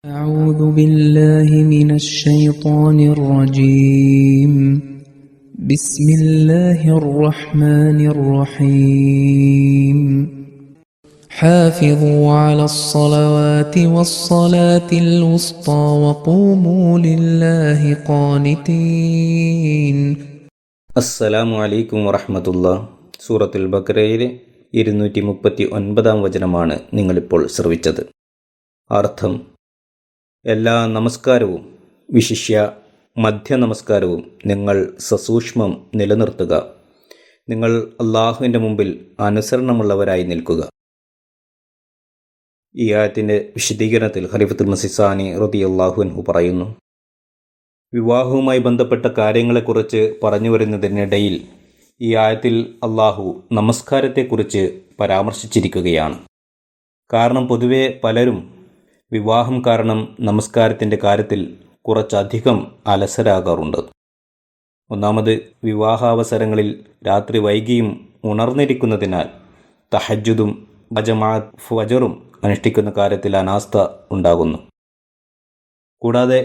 أعوذ بالله من الشيطان الرجيم بسم الله الرحمن الرحيم حافظوا على الصلوات والصلاة الوسطى وقوموا لله قانتين. അസ്സലാമു അലൈക്കും വറഹ്മത്തുള്ളാ. സൂറത്തുൽ ബഖറയിലെ 239 വചനമാണ് നിങ്ങളിപ്പോൾ ശ്രവിച്ചത്. അർത്ഥം: എല്ലാ നമസ്കാരവും, വിശിഷ്യ മധ്യ നമസ്കാരവും നിങ്ങൾ സസൂക്ഷ്മം നിലനിർത്തുക. നിങ്ങൾ അള്ളാഹുവിൻ്റെ മുമ്പിൽ അനുസരണമുള്ളവരായി നിൽക്കുക. ഈ ആയത്തിൻ്റെ വിശദീകരണത്തിൽ ഖലീഫത്തുൽ മസീഹ് സാനി റളിയല്ലാഹു അൻഹു പറയുന്നു, വിവാഹവുമായി ബന്ധപ്പെട്ട കാര്യങ്ങളെക്കുറിച്ച് പറഞ്ഞു വരുന്നതിനിടയിൽ ഈ ആയത്തിൽ അള്ളാഹു നമസ്കാരത്തെക്കുറിച്ച് പരാമർശിച്ചിരിക്കുകയാണ്. കാരണം പൊതുവെ പലരും വിവാഹം കാരണം നമസ്കാരത്തിൻ്റെ കാര്യത്തിൽ കുറച്ചധികം അലസരാകാറുണ്ട്. ഒന്നാമത്, വിവാഹാവസരങ്ങളിൽ രാത്രി വൈകിയും ഉണർന്നിരിക്കുന്നതിനാൽ തഹജ്ജുദും ജമാഅത്ത് ഫജറും അനുഷ്ഠിക്കുന്ന കാര്യത്തിൽ അനാസ്ഥ ഉണ്ടാകുന്നു. കൂടാതെ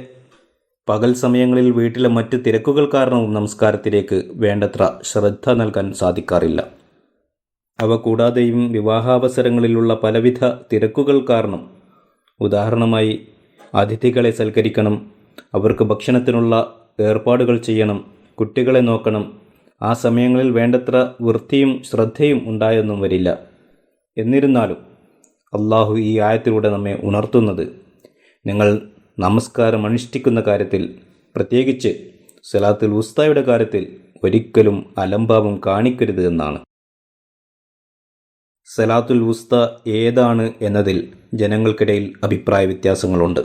പകൽ സമയങ്ങളിൽ വീട്ടിലെ മറ്റ് തിരക്കുകൾ കാരണവും നമസ്കാരത്തിലേക്ക് വേണ്ടത്ര ശ്രദ്ധ നൽകാൻ സാധിക്കാറില്ല. അവ കൂടാതെയും വിവാഹാവസരങ്ങളിലുള്ള പലവിധ തിരക്കുകൾ കാരണം, ഉദാഹരണമായി അതിഥികളെ സൽക്കരിക്കണം, അവർക്ക് ഭക്ഷണത്തിനുള്ള ഏർപ്പാടുകൾ ചെയ്യണം, കുട്ടികളെ നോക്കണം, ആ സമയങ്ങളിൽ വേണ്ടത്ര വൃത്തിയും ശ്രദ്ധയും ഉണ്ടായൊന്നും വരില്ല. എന്നിരുന്നാലും അള്ളാഹു ഈ ആയത്തിലൂടെ നമ്മെ ഉണർത്തുന്നത്, നിങ്ങൾ നമസ്കാരം അനുഷ്ഠിക്കുന്ന കാര്യത്തിൽ, പ്രത്യേകിച്ച് സലാത്തുൽ വുസ്തയുടെ കാര്യത്തിൽ ഒരിക്കലും അലംഭാവം കാണിക്കരുത് എന്നാണ്. സലാത്തുൽ വുസ്ത ഏതാണ് എന്നതിൽ ജനങ്ങൾക്കിടയിൽ അഭിപ്രായ വ്യത്യാസങ്ങളുണ്ട്.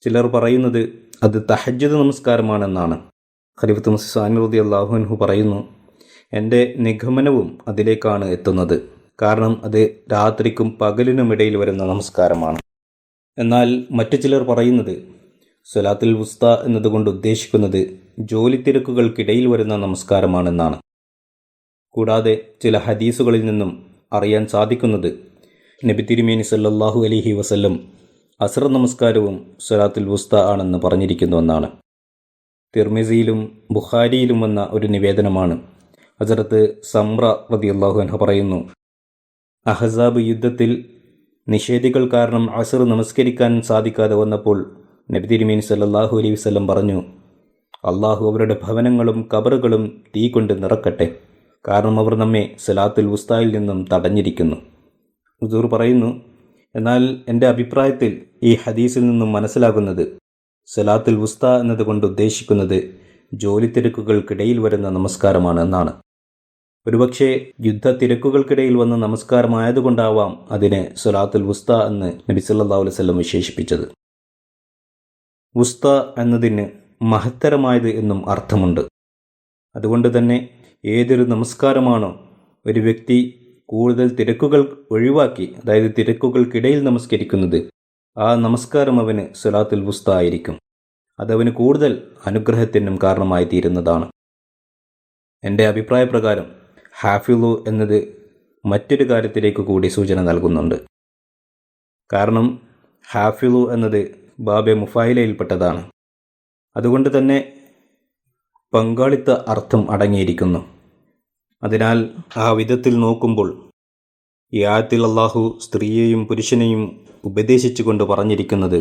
ചിലർ പറയുന്നത് അത് തഹജ്ജുദ് നമസ്കാരമാണെന്നാണ്. ഖലീഫത്തുൽ മസീഹ് സാനി റളിയല്ലാഹു അൻഹു പറയുന്നു, എൻ്റെ നിഗമനവും അതിലേക്കാണ് എത്തുന്നത്. കാരണം അത് രാത്രിക്കും പകലിനുമിടയിൽ വരുന്ന നമസ്കാരമാണ്. എന്നാൽ മറ്റു ചിലർ പറയുന്നത് സലാത്തുൽ വുസ്ത എന്നതുകൊണ്ട് ഉദ്ദേശിക്കുന്നത് ജോലി തിരക്കുകൾക്കിടയിൽ വരുന്ന നമസ്കാരമാണെന്നാണ്. കൂടാതെ ചില ഹദീസുകളിൽ നിന്നും അറിയാൻ സാധിക്കുന്നത്, നബി തിരുമേനി സല്ലല്ലാഹു അലൈഹി വസല്ലം അസ്ർ നമസ്കാരവും സലാത്തുൽ വുസ്ത ആണെന്ന് പറഞ്ഞിരിക്കുന്നുവെന്നാണ്. തിർമിസിയിലും ബുഖാരിയിലും വന്ന ഒരു നിവേദനമാണ്. ഹസ്രത്ത് സമ്ര റളിയല്ലാഹു അൻഹു പറയുന്നു, അഹ്സാബ് യുദ്ധത്തിൽ നിഷേധികൾ കാരണം അസ്ർ നമസ്കരിക്കാൻ സാധിക്കാതെ വന്നപ്പോൾ നബി തിരുമേനി സല്ലല്ലാഹു അലൈഹി വസല്ലം പറഞ്ഞു, അള്ളാഹു അവരുടെ ഭവനങ്ങളും ഖബറുകളും തീ കൊണ്ട് നിറക്കട്ടെ, കാരണം അവർ നമ്മെ സലാത്തുൽ വുസ്തയിൽ നിന്നും തടഞ്ഞിരിക്കുന്നു. ഹുസൂർ പറയുന്നു, എന്നാൽ എൻ്റെ അഭിപ്രായത്തിൽ ഈ ഹദീസിൽ നിന്നും മനസ്സിലാകുന്നത് സലാത്തുൽ വുസ്ത എന്നതുകൊണ്ട് ഉദ്ദേശിക്കുന്നത് ജോലി തിരക്കുകൾക്കിടയിൽ വരുന്ന നമസ്കാരമാണ് എന്നാണ്. ഒരുപക്ഷെ യുദ്ധ തിരക്കുകൾക്കിടയിൽ വന്ന നമസ്കാരമായതുകൊണ്ടാവാം അതിനെ സലാത്തുൽ വുസ്ത എന്ന് നബി സല്ലല്ലാഹു അലൈഹി വസല്ലം വിശേഷിപ്പിച്ചത്. വുസ്ത എന്നതിന് മഹത്തരമായത് എന്നും അർത്ഥമുണ്ട്. അതുകൊണ്ട് തന്നെ ഏതൊരു നമസ്കാരമാണോ ഒരു വ്യക്തി കൂടുതൽ തിരക്കുകൾ ഒഴിവാക്കി, അതായത് തിരക്കുകൾക്കിടയിൽ നമസ്കരിക്കുന്നത്, ആ നമസ്കാരം അവന് സലാത്തുൽ വുസ്ത ആയിരിക്കും. അതവന് കൂടുതൽ അനുഗ്രഹത്തിനും കാരണമായി തീരുന്നതാണ്. എൻ്റെ അഭിപ്രായ പ്രകാരം ഹാഫിളു എന്നത് മറ്റൊരു കാര്യത്തിലേക്ക് കൂടി സൂചന നൽകുന്നുണ്ട്. കാരണം ഹാഫിളു എന്നത് ബാബെ മുഫായിലയിൽപ്പെട്ടതാണ്. അതുകൊണ്ട് തന്നെ പങ്കാളിത്ത അർത്ഥം അടങ്ങിയിരിക്കുന്നു. അതിനാൽ ആ വിധത്തിൽ നോക്കുമ്പോൾ ഈ ആയത്തിൽ അള്ളാഹു സ്ത്രീയെയും പുരുഷനെയും ഉപദേശിച്ചുകൊണ്ട് പറഞ്ഞിരിക്കുന്നത്,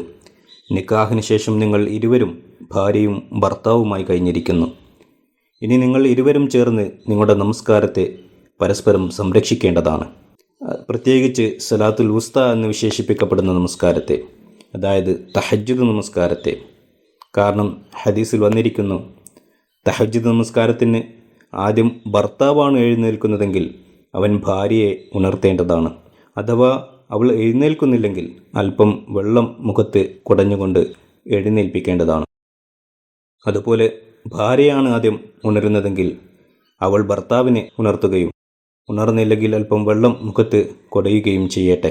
നിക്കാഹിന് ശേഷം നിങ്ങൾ ഇരുവരും ഭാര്യയും ഭർത്താവുമായി കഴിഞ്ഞിരിക്കുന്നു. ഇനി നിങ്ങൾ ഇരുവരും ചേർന്ന് നിങ്ങളുടെ നമസ്കാരത്തെ പരസ്പരം സംരക്ഷിക്കേണ്ടതാണ്. പ്രത്യേകിച്ച് സലാത്തുൽ വുസ്ത എന്ന് വിശേഷിപ്പിക്കപ്പെടുന്ന നമസ്കാരത്തെ, അതായത് തഹജ്ജുദ് നമസ്കാരത്തെ. കാരണം ഹദീസിൽ വന്നിരിക്കുന്നു, തഹജ്ജുദ് നമസ്കാരത്തിന് ആദ്യം ഭർത്താവാണ് എഴുന്നേൽക്കുന്നതെങ്കിൽ അവൻ ഭാര്യയെ ഉണർത്തേണ്ടതാണ്. അഥവാ അവൾ എഴുന്നേൽക്കുന്നില്ലെങ്കിൽ അല്പം വെള്ളം മുഖത്ത് കുടഞ്ഞുകൊണ്ട് എഴുന്നേൽപ്പിക്കേണ്ടതാണ്. അതുപോലെ ഭാര്യയാണ് ആദ്യം ഉണരുന്നതെങ്കിൽ അവൾ ഭർത്താവിനെ ഉണർത്തുകയും ഉണർന്നില്ലെങ്കിൽ അല്പം വെള്ളം മുഖത്ത് കുടയുകയും ചെയ്യട്ടെ.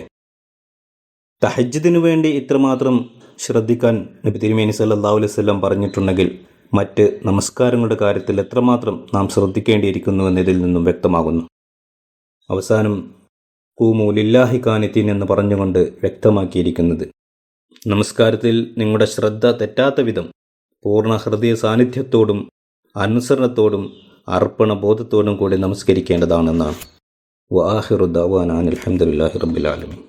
തഹജ്ജുദിനു വേണ്ടി ഇത്രമാത്രം ശ്രദ്ധിക്കാൻ നബി തിരുമേനി സല്ലല്ലാഹു അലൈഹി വസല്ലം പറഞ്ഞിട്ടുണ്ടെങ്കിൽ മറ്റ് നമസ്കാരങ്ങളുടെ കാര്യത്തിൽ എത്രമാത്രം നാം ശ്രദ്ധിക്കേണ്ടിയിരിക്കുന്നു എന്നതിൽ നിന്നും വ്യക്തമാകുന്നു. അവസാനം ഖൂമൂ ലില്ലാഹി ഖാനിതീൻ എന്ന് പറഞ്ഞുകൊണ്ട് വ്യക്തമാക്കിയിരിക്കുന്നത്, നമസ്കാരത്തിൽ നിങ്ങളുടെ ശ്രദ്ധ തെറ്റാത്ത വിധം പൂർണ്ണ ഹൃദയ സാന്നിധ്യത്തോടും അനുസരണത്തോടും അർപ്പണബോധത്തോടും കൂടി നമസ്കരിക്കേണ്ടതാണെന്നാണ്. വആഖിറു ദഅ്വാനാ അനിൽ ഹംദുലില്ലാഹി റബ്ബിൽ ആലമീൻ.